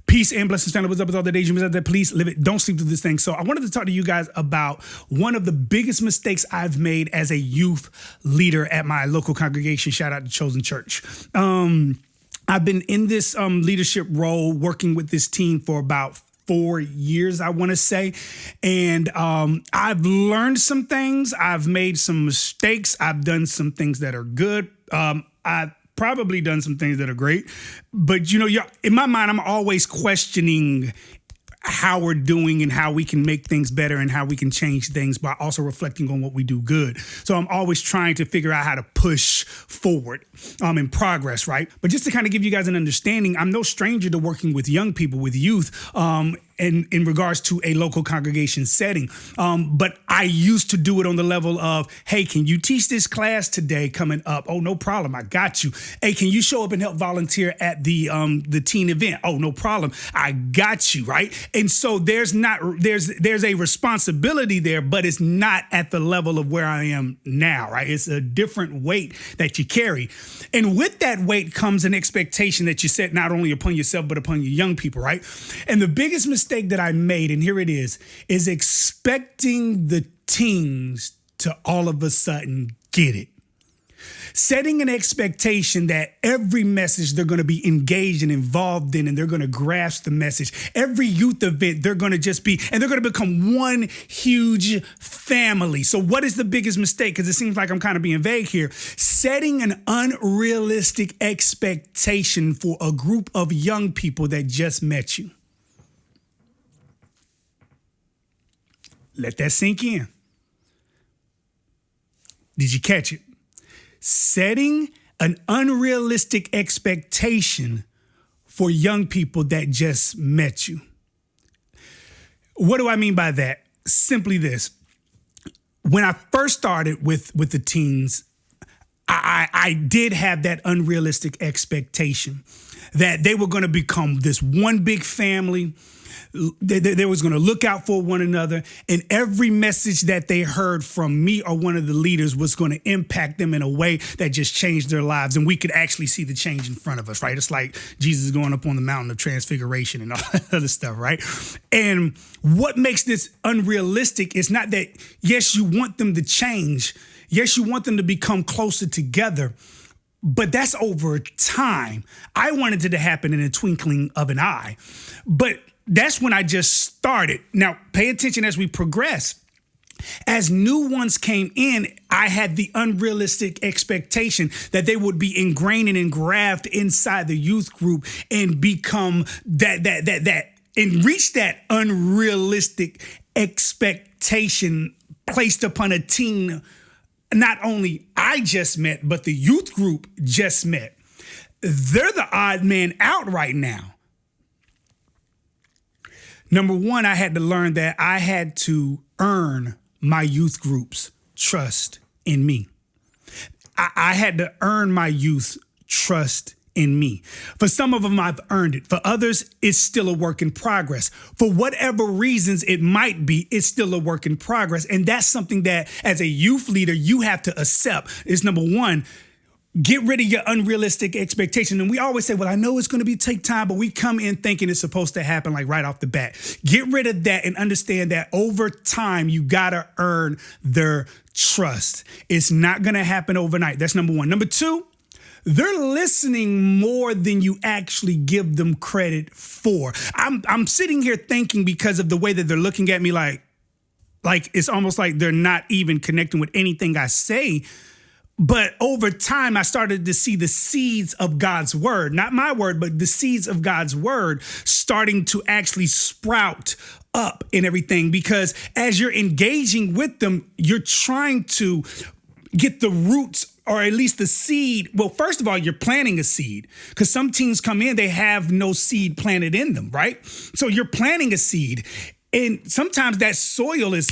Peace and blessings, family. What's up with all the days you miss out there? Please live it. Don't sleep through this thing. So I wanted to talk to you guys about one of the biggest mistakes I've made as a youth leader at my local congregation. Shout out to Chosen Church. I've been in this leadership role working with this team for about 4 years, I want to say. And I've learned some things. I've made some mistakes. I've done some things that are good. I've probably done some things that are great. But, you know, in my mind, I'm always questioning how we're doing and how we can make things better and how we can change things by also reflecting on what we do good. So I'm always trying to figure out how to push forward in progress, right? But just to kind of give you guys an understanding, I'm no stranger to working with young people, with youth, in regards to a local congregation setting. But I used to do it on the level of, hey, can you teach this class today coming up? Oh, no problem. I got you. Hey, can you show up and help volunteer at the teen event? Oh, no problem. I got you, right? And so there's a responsibility there, but it's not at the level of where I am now, right? It's a different weight that you carry. And with that weight comes an expectation that you set not only upon yourself, but upon your young people, right? And the biggest mistake that I made, and here it is expecting the teens to all of a sudden get it. Setting an expectation that every message they're going to be engaged and involved in, and they're going to grasp the message. Every youth event, they're going to just be, and they're going to become one huge family. So what is the biggest mistake? Because it seems like I'm kind of being vague here. Setting an unrealistic expectation for a group of young people that just met you. Let that sink in. Did you catch it? Setting an unrealistic expectation for young people that just met you. What do I mean by that? Simply this. When I first started with the teens, I did have that unrealistic expectation that they were going to become this one big family. They was going to look out for one another, and every message that they heard from me or one of the leaders was going to impact them in a way that just changed their lives. And we could actually see the change in front of us, right? It's like Jesus going up on the mountain of transfiguration and all that other stuff, right? And what makes this unrealistic is not that, yes, you want them to change. Yes, you want them to become closer together. But that's over time. I wanted it to happen in a twinkling of an eye. But that's when I just started. Now, pay attention as we progress. As new ones came in, I had the unrealistic expectation that they would be ingrained and engraved inside the youth group and become that and reach that unrealistic expectation placed upon a teen. Not only I just met, but the youth group just met. They're the odd man out right now. Number one, I had to learn that I had to earn my youth group's trust in me. I had to earn my youth's trust in me. For some of them, I've earned it. For others, it's still a work in progress. For whatever reasons it might be, it's still a work in progress. And that's something that as a youth leader, you have to accept. Is number one, get rid of your unrealistic expectation. And we always say, well, I know it's going to take time, but we come in thinking it's supposed to happen like right off the bat. Get rid of that and understand that over time, you got to earn their trust. It's not going to happen overnight. That's number one. Number two, they're listening more than you actually give them credit for. I'm sitting here thinking, because of the way that they're looking at me, like it's almost like they're not even connecting with anything I say. But over time, I started to see the seeds of God's word, not my word, but the seeds of God's word starting to actually sprout up in everything. Because as you're engaging with them, you're trying to get the roots, or at least the seed. Well, first of all, you're planting a seed, because some teens come in, they have no seed planted in them, right? So you're planting a seed, and sometimes that soil is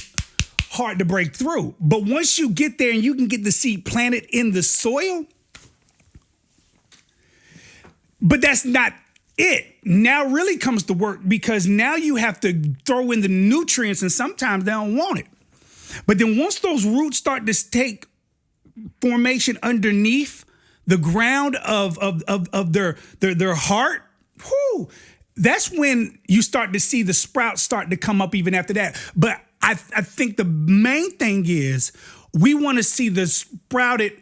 hard to break through. But once you get there and you can get the seed planted in the soil, but that's not it. Now really comes the work, because now you have to throw in the nutrients, and sometimes they don't want it. But then once those roots start to take formation underneath the ground of their heart, whoo, that's when you start to see the sprouts start to come up even after that. But I think the main thing is we want to see the sprouted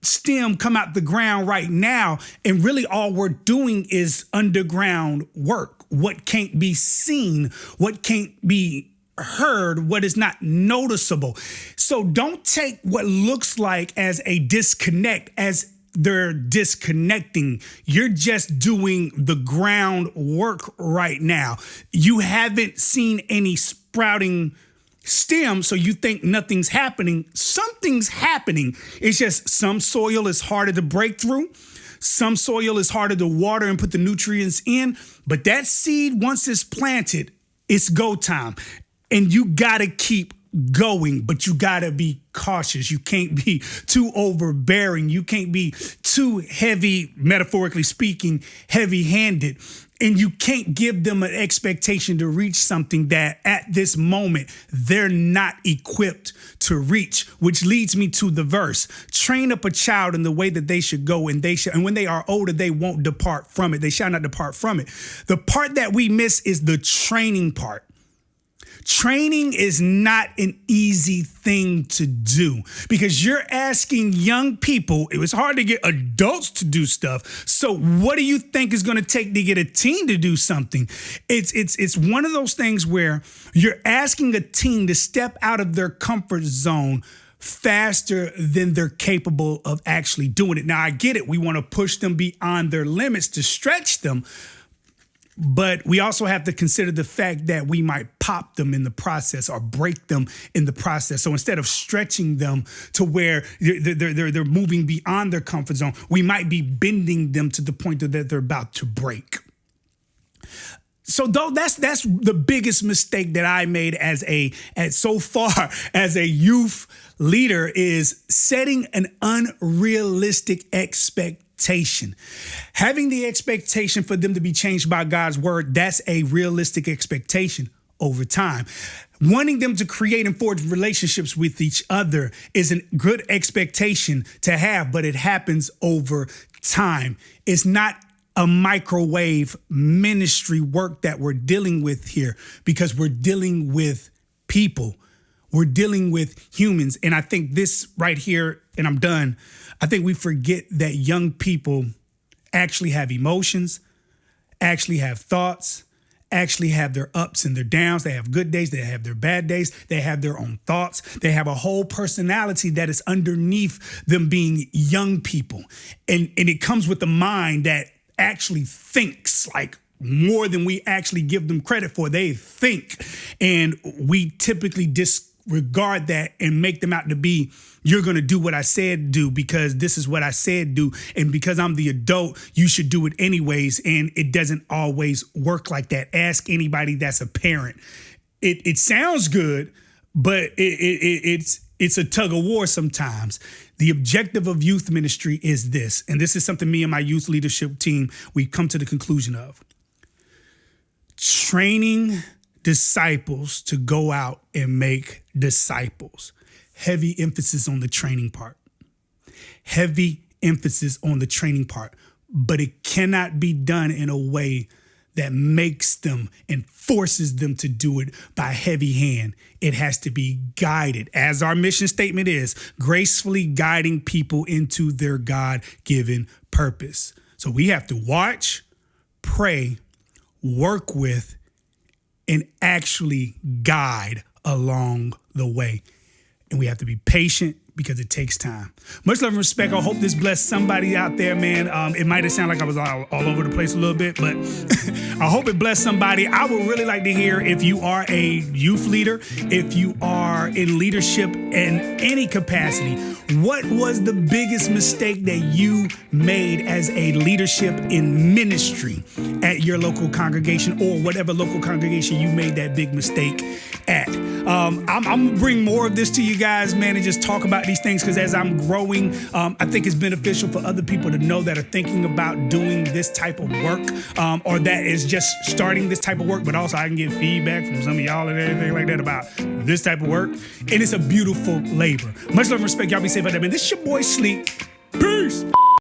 stem come out the ground right now. And really all we're doing is underground work. What can't be seen, what can't be heard, what is not noticeable. So don't take what looks like as a disconnect as they're disconnecting. You're just doing the groundwork right now. You haven't seen any sprouting stem, so you think nothing's happening. Something's happening. It's just some soil is harder to break through. Some soil is harder to water and put the nutrients in. But that seed, once it's planted, it's go time. And you got to keep going, but you got to be cautious. You can't be too overbearing. You can't be too heavy, metaphorically speaking, heavy-handed. And you can't give them an expectation to reach something that at this moment they're not equipped to reach, which leads me to the verse. Train up a child in the way that they should go, and when they are older, they won't depart from it. They shall not depart from it. The part that we miss is the training part. Training is not an easy thing to do because you're asking young people. It was hard to get adults to do stuff. So what do you think is going to take to get a teen to do something? It's one of those things where you're asking a teen to step out of their comfort zone faster than they're capable of actually doing it. Now, I get it. We want to push them beyond their limits to stretch them. But we also have to consider the fact that we might pop them in the process or break them in the process. So instead of stretching them to where they're moving beyond their comfort zone, we might be bending them to the point that they're about to break. So though that's the biggest mistake that I made so far as a youth leader is setting an unrealistic expectation. Having the expectation for them to be changed by God's word, that's a realistic expectation over time. Wanting them to create and forge relationships with each other is a good expectation to have, but it happens over time. It's not a microwave ministry work that we're dealing with here because we're dealing with people. We're dealing with humans. And I think this right here, and I'm done, I think we forget that young people actually have emotions, actually have thoughts, actually have their ups and their downs. They have good days. They have their bad days. They have their own thoughts. They have a whole personality that is underneath them being young people. And it comes with a mind that actually thinks like more than we actually give them credit for. They think. And we typically disregard that and make them out to be, you're going to do what I said do because this is what I said do. And because I'm the adult, you should do it anyways. And it doesn't always work like that. Ask anybody that's a parent. It sounds good, but it's a tug of war sometimes. The objective of youth ministry is this, and this is something me and my youth leadership team, we come to the conclusion of. Training disciples to go out and make disciples. Heavy emphasis on the training part. Heavy emphasis on the training part. But it cannot be done in a way that makes them and forces them to do it by heavy hand. It has to be guided, as our mission statement is, gracefully guiding people into their God-given purpose. So we have to watch, pray, work with, and actually guide along the way. And we have to be patient because it takes time. Much love and respect. I hope this blessed somebody out there, man. It might have sounded like I was all over the place a little bit, but I hope it blessed somebody. I would really like to hear if you are a youth leader, if you are in leadership in any capacity, what was the biggest mistake that you made as a leadership in ministry at your local congregation or whatever local congregation you made that big mistake at? I'm going to bring more of this to you guys, man, and just talk about these things because as I'm growing, I think it's beneficial for other people to know that are thinking about doing this type of work or that is just starting this type of work, but also I can get feedback from some of y'all and everything like that about this type of work. And it's a beautiful labor. Much love and respect. Y'all be safe out there, man. This is your boy Sleep. Peace.